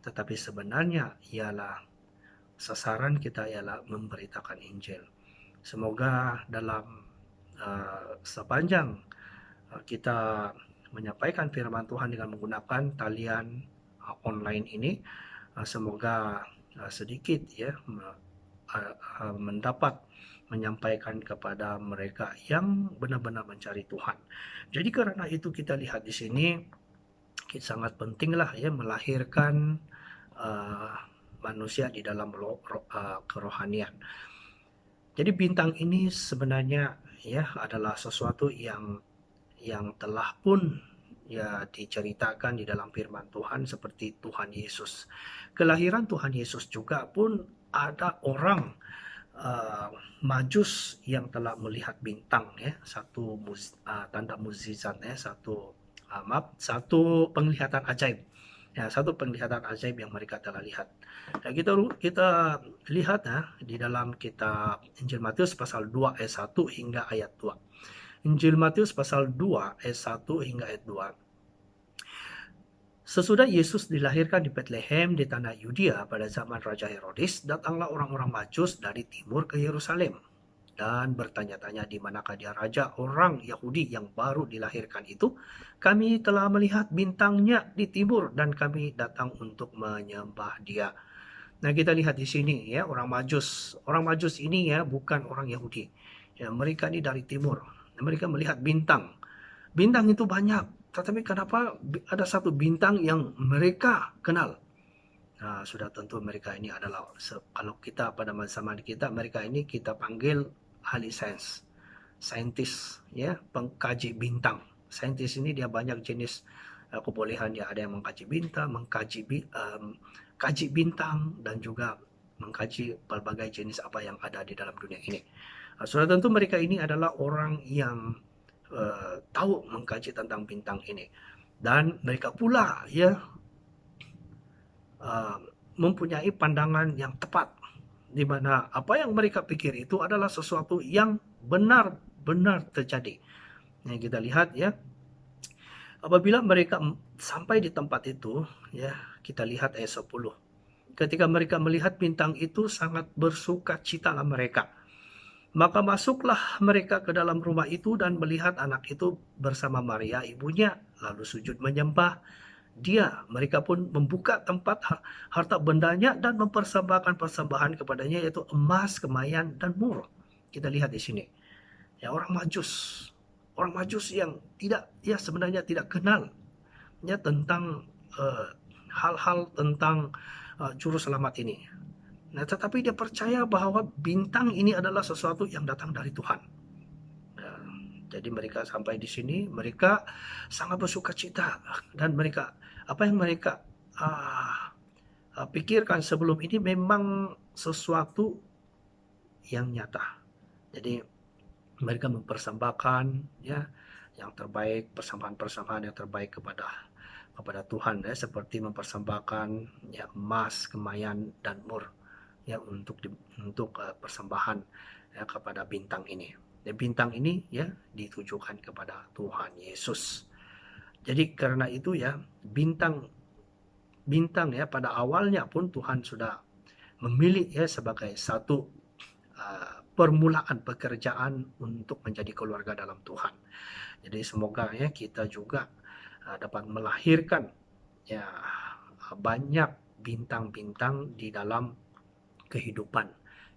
Tetapi sebenarnya ialah sasaran kita ialah memberitakan Injil. Semoga dalam sepanjang kita menyampaikan firman Tuhan dengan menggunakan talian online ini, semoga sedikit ya mendapat menyampaikan kepada mereka yang benar-benar mencari Tuhan. Jadi karena itu kita lihat di sini sangat pentinglah ya melahirkan manusia di dalam kerohanian. Jadi bintang ini sebenarnya ya adalah sesuatu yang telah pun ya diceritakan di dalam firman Tuhan seperti Tuhan Yesus. Kelahiran Tuhan Yesus juga pun ada orang Majus yang telah melihat bintang ya, satu tanda mukjizat ya, satu penglihatan ajaib. Ya, satu penglihatan ajaib yang mereka telah lihat. Nah, kita lihat ya di dalam kitab Injil Matius pasal 2 ayat 1 hingga ayat 2. Injil Matius pasal 2 ayat 1 hingga ayat 2. Sesudah Yesus dilahirkan di Betlehem di tanah Yudea pada zaman Raja Herodes, datanglah orang-orang Majus dari timur ke Yerusalem dan bertanya-tanya di manakah dia raja orang Yahudi yang baru dilahirkan itu. Kami telah melihat bintangnya di timur dan kami datang untuk menyembah dia. Nah, kita lihat di sini ya, orang Majus. Orang Majus ini ya bukan orang Yahudi. Ya, mereka ini dari timur. Mereka melihat bintang. Bintang itu banyak, tetapi kenapa ada satu bintang yang mereka kenal? Nah, sudah tentu mereka ini adalah, kalau kita pada zaman kita, mereka ini kita panggil ahli saintis, ya, pengkaji bintang. Saintis ini dia banyak jenis kebolehan, dia ada yang mengkaji bintang, kaji bintang, dan juga mengkaji berbagai jenis apa yang ada di dalam dunia ini. Sudah tentu mereka ini adalah orang yang tahu mengkaji tentang bintang ini, dan mereka pula ya mempunyai pandangan yang tepat, di mana apa yang mereka pikir itu adalah sesuatu yang benar-benar terjadi. Yang kita lihat ya, apabila mereka sampai di tempat itu ya, kita lihat ayat 10. Ketika mereka melihat bintang itu, sangat bersukacitalah mereka. Maka masuklah mereka ke dalam rumah itu dan melihat anak itu bersama Maria ibunya, lalu sujud menyembah dia. Mereka pun membuka tempat harta bendanya dan mempersembahkan persembahan kepadanya, yaitu emas, kemayan, dan mur. Kita lihat di sini ya, orang Majus yang sebenarnya tidak kenal ya tentang hal-hal tentang juru selamat ini. Nah, tetapi dia percaya bahwa bintang ini adalah sesuatu yang datang dari Tuhan. Nah, jadi mereka sampai di sini, mereka sangat bersukacita, dan apa yang mereka pikirkan sebelum ini memang sesuatu yang nyata. Jadi mereka mempersembahkan ya yang terbaik, persembahan-persembahan yang terbaik kepada Tuhan ya, seperti mempersembahkan ya emas, kemayan, dan mur ya untuk persembahan ya kepada bintang ini. Dan bintang ini ya ditujukan kepada Tuhan Yesus. Jadi karena itu ya, bintang ya pada awalnya pun Tuhan sudah memilih ya sebagai satu permulaan pekerjaan untuk menjadi keluarga dalam Tuhan. Jadi semoga ya kita juga dapat melahirkan ya banyak bintang-bintang di dalam kehidupan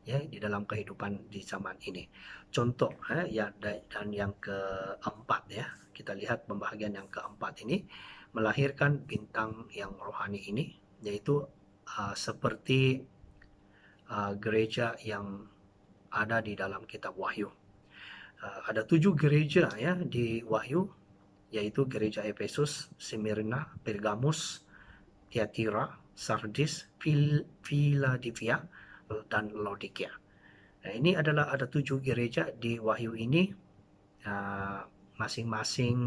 ya, di dalam kehidupan di zaman ini. Contoh ya, dan yang keempat ya, kita lihat pembahagian yang keempat ini melahirkan bintang yang rohani ini, yaitu seperti gereja yang ada di dalam kitab Wahyu. Ada 7 gereja ya di Wahyu, yaitu gereja Efesus, Smyrna, Pergamus, Thyatira, Sardis, Philadelphia, dan Laodikia. Nah, ini adalah ada 7 gereja di Wahyu ini, masing-masing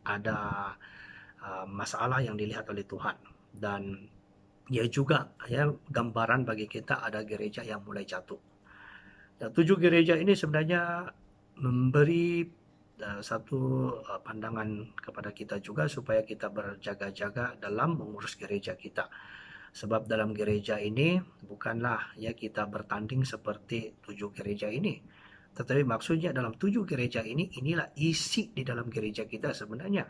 ada masalah yang dilihat oleh Tuhan, dan ya juga ya gambaran bagi kita ada gereja yang mulai jatuh. Nah, 7 gereja ini sebenarnya memberi satu pandangan kepada kita juga supaya kita berjaga-jaga dalam mengurus gereja kita. Sebab dalam gereja ini bukanlah ya kita bertanding seperti 7 gereja ini. Tetapi maksudnya dalam 7 gereja ini, inilah isi di dalam gereja kita sebenarnya.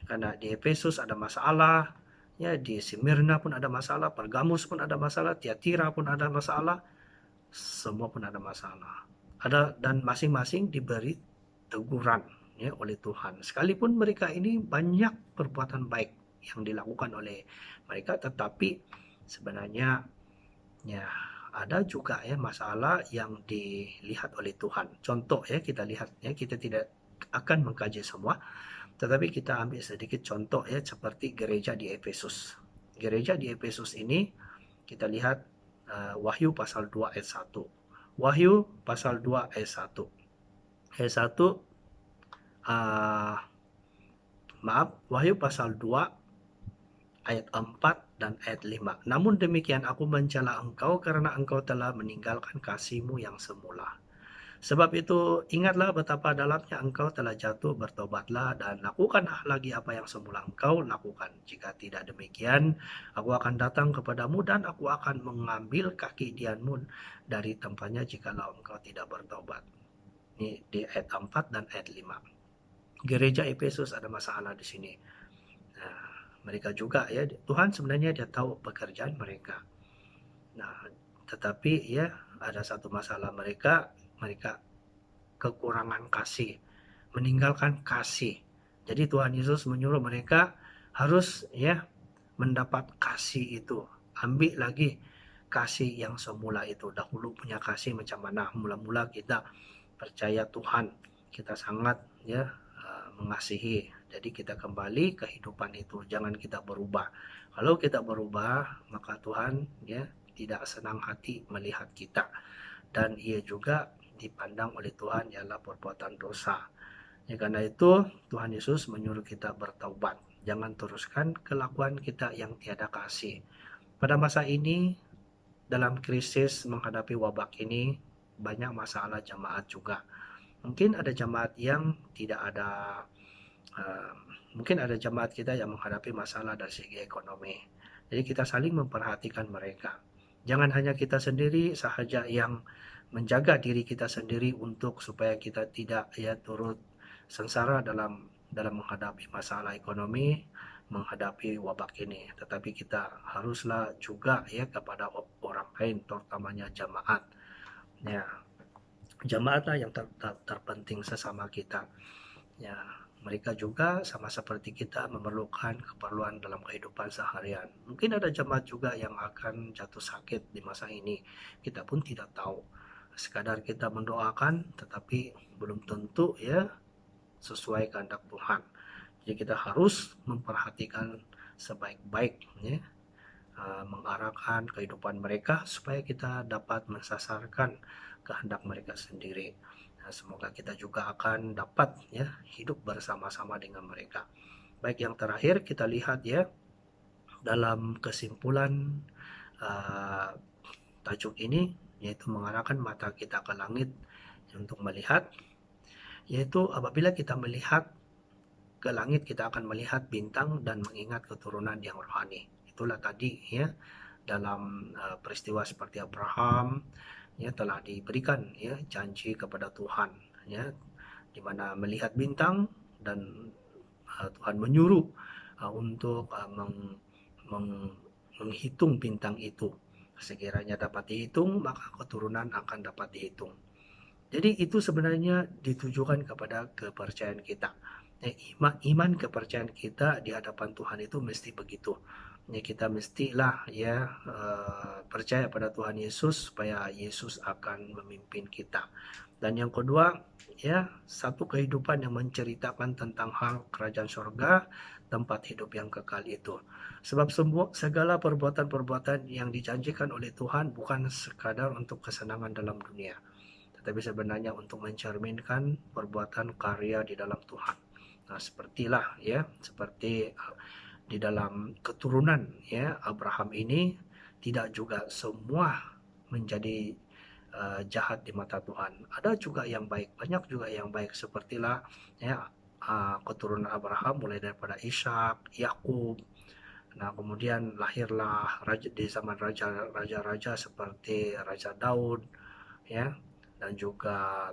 Karena di Efesus ada masalah, ya di Smyrna pun ada masalah, Pergamus pun ada masalah, Tiatira pun ada masalah, semua pun ada masalah. Dan masing-masing diberi teguran ya oleh Tuhan. Sekalipun mereka ini banyak perbuatan baik yang dilakukan oleh mereka, tetapi sebenarnya ya ada juga ya masalah yang dilihat oleh Tuhan. Contoh ya, kita lihat ya, kita tidak akan mengkaji semua, tetapi kita ambil sedikit contoh ya, seperti gereja di Efesus. Gereja di Efesus ini kita lihat Wahyu pasal 2 ayat 1. Wahyu pasal 2 ayat 1. Ayat 1 Wahyu pasal 2 ayat 4 dan ayat 5. Namun demikian aku mencela engkau karena engkau telah meninggalkan kasihmu yang semula. Sebab itu ingatlah betapa dalamnya engkau telah jatuh, bertobatlah dan lakukanlah lagi apa yang semula engkau lakukan. Jika tidak demikian, aku akan datang kepadamu dan aku akan mengambil kaki dianmu dari tempatnya jikalau engkau tidak bertobat. Ini di ayat 4 dan ayat 5. Gereja Efesus ada masalah di sini. Nah, mereka juga ya, Tuhan sebenarnya dia tahu pekerjaan mereka. Nah, tetapi ya ada satu masalah, mereka kekurangan kasih, meninggalkan kasih. Jadi Tuhan Yesus menyuruh mereka harus ya mendapat kasih itu. Ambil lagi kasih yang semula itu. Dahulu punya kasih macam mana? Mula-mula kita percaya Tuhan, kita sangat ya mengasihi. Jadi kita kembali kehidupan itu. Jangan kita berubah. Kalau kita berubah, maka Tuhan ya tidak senang hati melihat kita. Dan ia juga dipandang oleh Tuhan ialah perbuatan dosa. Ya, karena itu Tuhan Yesus menyuruh kita bertaubat. Jangan teruskan kelakuan kita yang tiada kasih. Pada masa ini, dalam krisis menghadapi wabak ini, banyak masalah jemaat juga. Mungkin ada jemaat yang tidak ada, mungkin ada jemaat kita yang menghadapi masalah dari segi ekonomi. Jadi kita saling memperhatikan mereka. Jangan hanya kita sendiri sahaja yang menjaga diri kita sendiri untuk supaya kita tidak ya turut sengsara dalam menghadapi masalah ekonomi, menghadapi wabak ini. Tetapi kita haruslah juga ya kepada orang lain, terutamanya jemaat. Ya, jemaatlah yang terpenting sesama kita. Ya, mereka juga sama seperti kita memerlukan keperluan dalam kehidupan seharian. Mungkin ada jemaat juga yang akan jatuh sakit di masa ini. Kita pun tidak tahu. Sekadar kita mendoakan, tetapi belum tentu ya sesuai kehendak Tuhan. Jadi kita harus memperhatikan sebaik-baik ya, mengarahkan kehidupan mereka supaya kita dapat mensasarkan kehendak mereka sendiri. Nah, semoga kita juga akan dapat ya hidup bersama-sama dengan mereka. Baik, yang terakhir kita lihat ya dalam kesimpulan tajuk ini, yaitu mengarahkan mata kita ke langit untuk melihat, yaitu apabila kita melihat ke langit kita akan melihat bintang dan mengingat keturunan yang rohani. Itulah tadi ya dalam peristiwa seperti Abraham ya telah diberikan ya janji kepada Tuhan ya, di mana melihat bintang dan Tuhan menyuruh untuk menghitung bintang itu. Sekiranya dapat dihitung, maka keturunan akan dapat dihitung. Jadi itu sebenarnya ditujukan kepada kepercayaan kita. Iman kepercayaan kita di hadapan Tuhan itu mesti begitu. Ya, kita mestilah ya percaya pada Tuhan Yesus supaya Yesus akan memimpin kita. Dan yang kedua, ya satu kehidupan yang menceritakan tentang hal kerajaan surga, tempat hidup yang kekal itu. Sebab segala perbuatan-perbuatan yang dijanjikan oleh Tuhan bukan sekadar untuk kesenangan dalam dunia, tetapi sebenarnya untuk mencerminkan perbuatan karya di dalam Tuhan. Nah, seperti di dalam keturunan ya Abraham ini, tidak juga semua menjadi jahat di mata Tuhan. Ada juga yang baik, banyak juga yang baik, sepertilah ya keturunan Abraham mulai daripada Ishak, Yakub. Nah, kemudian lahirlah raja di zaman raja-raja seperti Raja Daud ya. dan juga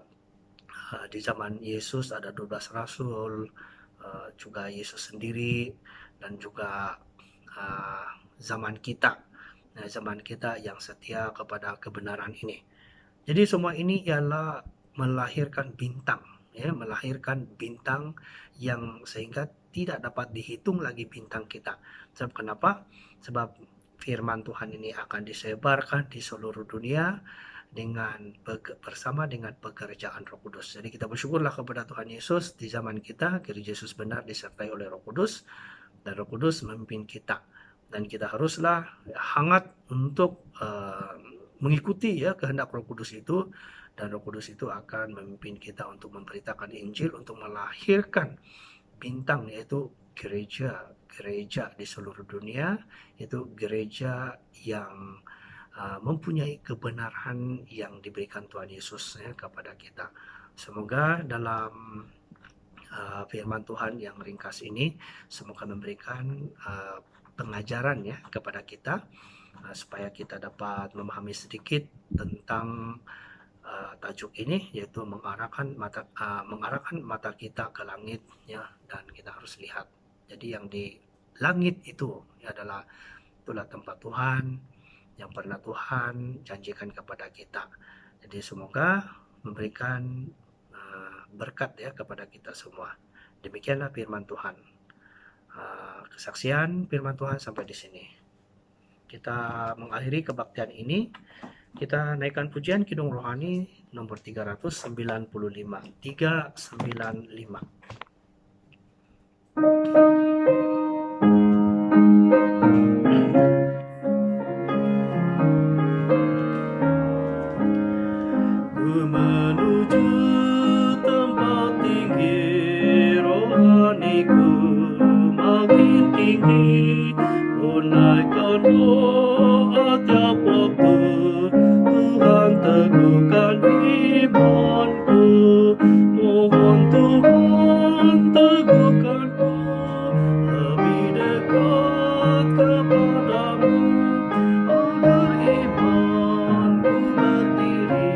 di zaman Yesus ada 12 rasul, juga Yesus sendiri, dan juga zaman kita yang setia kepada kebenaran ini. Jadi semua ini ialah melahirkan bintang, ya, melahirkan bintang yang sehingga tidak dapat dihitung lagi bintang kita. Sebab kenapa? Sebab firman Tuhan ini akan disebarkan di seluruh dunia bersama dengan pekerjaan Roh Kudus. Jadi kita bersyukurlah kepada Tuhan Yesus, di zaman kita Gereja Yesus benar disertai oleh Roh Kudus, dan Roh Kudus memimpin kita. Dan kita haruslah hangat untuk mengikuti ya kehendak Roh Kudus itu, dan Roh Kudus itu akan memimpin kita untuk memberitakan Injil, untuk melahirkan bintang, yaitu gereja di seluruh dunia, itu gereja yang mempunyai kebenaran yang diberikan Tuhan Yesus ya, kepada kita. Semoga dalam firman Tuhan yang ringkas ini, semoga memberikan pengajaran ya kepada kita, supaya kita dapat memahami sedikit tentang tajuk ini, yaitu mengarahkan mata kita ke langit ya, dan kita harus lihat. Jadi yang di langit itu adalah itulah tempat Tuhan yang pernah Tuhan janjikan kepada kita. Jadi semoga memberikan berkat ya kepada kita semua. Demikianlah firman Tuhan. Kesaksian firman Tuhan sampai di sini. Kita mengakhiri kebaktian ini. Kita naikkan pujian Kidung Rohani nomor 395. 395. Ku menuju tempat tinggi, rohaniku makin tinggi. Ku naikkan doa tiap waktu, Tuhan teguhkan imanku. Mohon Tuhan teguhkanku, lebih dekat kepadamu, agar imanku berdiri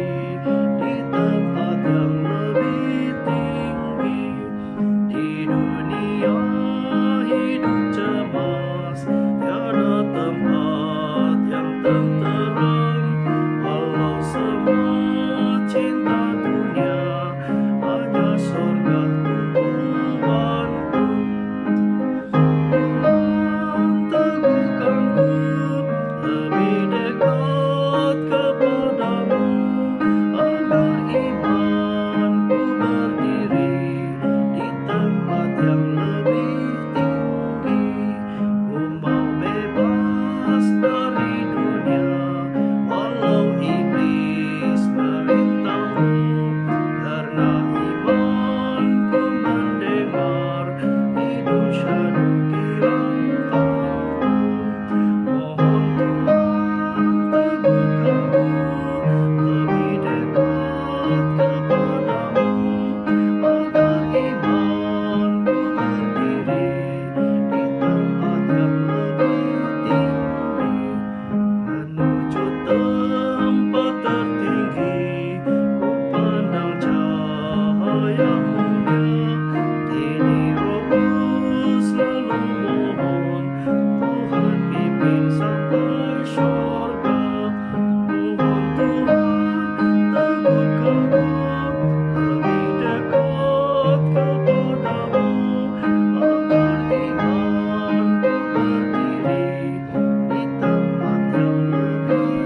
di tempat yang lebih tinggi. Di dunia hidup cemas, tiada tempat yang tenteram. Walau semua cinta dunia, hanya surga tumpuanku. Tuhan teguhkanku, lebih dekat kepadamu, agar imanku berdiri di tempat yang lebih tinggi. Ku mau bebas dari dunia, walau iblis merintangku, karena imanku mendengar hidup syadu kirangkanku. Mohon Tuhan teguhkanku, lebih dekat kepadamu, agar imanku berdiri di tempat yang lebih tinggi. Menuju tempat tertinggi, ku pandang cahaya mulia. Kini rohku selalu mohon, Tuhan pimpin sampai syurga. Mohon Tuhan teguhkanku, lebih dekat kepadamu, agar imanku berdiri di tempat yang lebih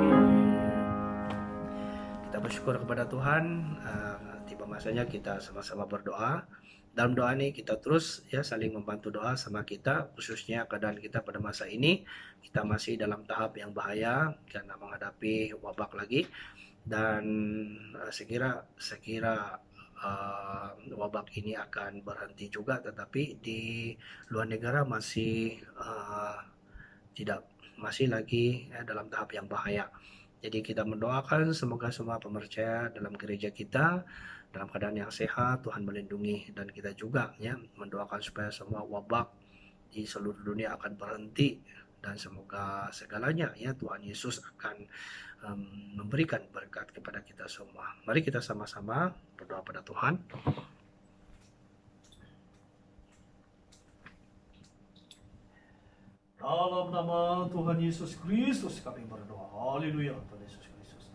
tinggi. Kita bersyukur kepada Tuhan. Tiba masanya kita sama-sama berdoa. Dalam doa ini kita terus ya saling membantu doa sama kita, khususnya keadaan kita pada masa ini. Kita masih dalam tahap yang bahaya karena menghadapi wabak lagi, dan sekira wabak ini akan berhenti juga, tetapi di luar negara masih masih lagi dalam tahap yang bahaya. Jadi kita mendoakan semoga semua pemercaya dalam gereja kita dalam keadaan yang sehat, Tuhan melindungi, dan kita juga ya mendoakan supaya semua wabak di seluruh dunia akan berhenti dan semoga segalanya ya Tuhan Yesus akan memberikan berkat kepada kita semua. Mari kita sama-sama berdoa pada Tuhan. Dalam nama Tuhan Yesus Kristus kami berdoa. Haleluya, Tuhan Yesus Kristus.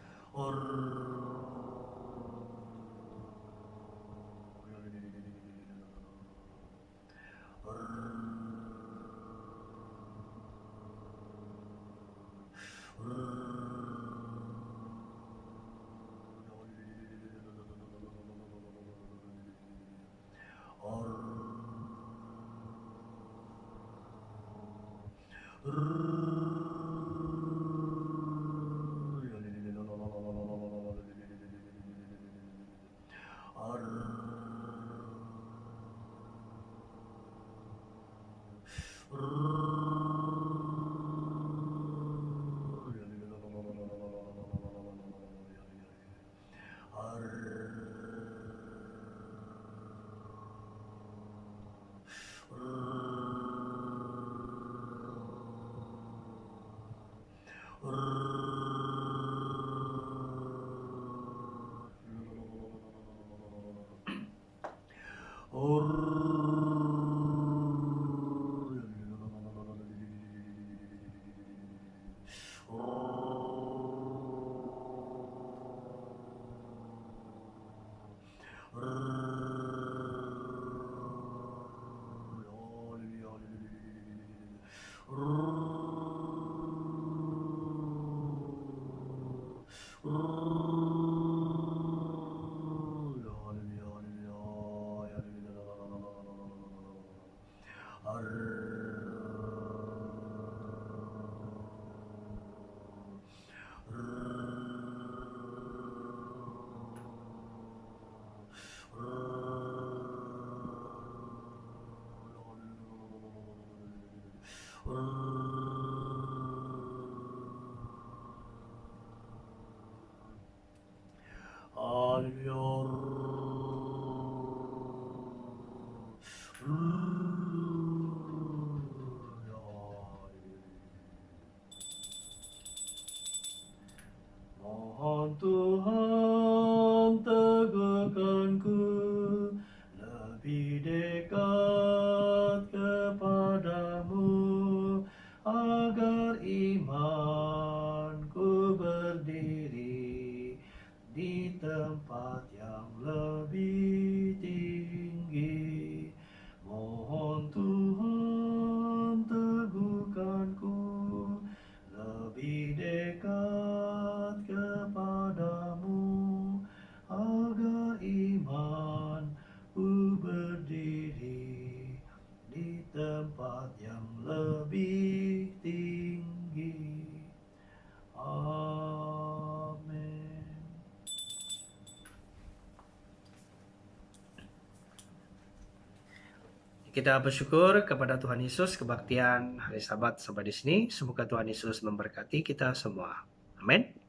Mohon Tuhan teguhkanku lebih dekat kepadamu, agar imanku berdiri di tempat yang lebih tinggi. Mohon Tuhan teguhkanku lebih dekat kepadamu, agar imanku berdiri di tempat yang lebih tinggi. Amin. Kita bersyukur kepada Tuhan Yesus, kebaktian hari Sabat sampai di sini. Semoga Tuhan Yesus memberkati kita semua. Amin.